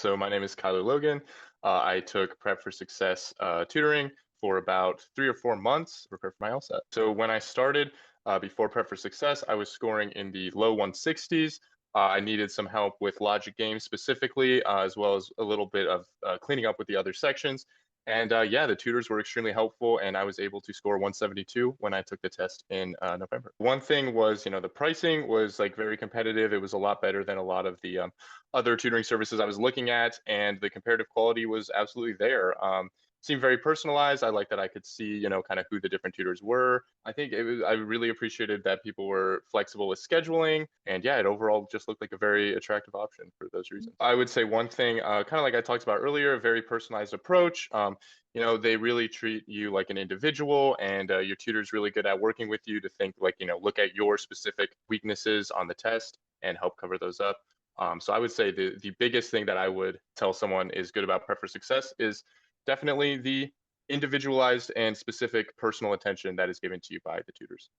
So my name is Kyler Logan. I took Prep for Success tutoring for about 3 or 4 months to prepare for my LSAT. So when I started before Prep for Success, I was scoring in the low 160s. I needed some help with logic games specifically, as well as a little bit of cleaning up with the other sections. And yeah, the tutors were extremely helpful, and I was able to score 172 when I took the test in November. One thing was, the pricing was like very competitive. It was a lot better than a lot of the other tutoring services I was looking at, and the comparative quality was absolutely there. Seemed very personalized. I like that I could see, kind of who the different tutors were. I think I really appreciated that people were flexible with scheduling, and yeah, it overall just looked like a very attractive option for those reasons. I would say one thing, kind of like I talked about earlier, a very personalized approach. They really treat you like an individual, and your tutor's really good at working with you to think like, look at your specific weaknesses on the test and help cover those up. So I would say the biggest thing that I would tell someone is good about Prep for Success is definitely the individualized and specific personal attention that is given to you by the tutors.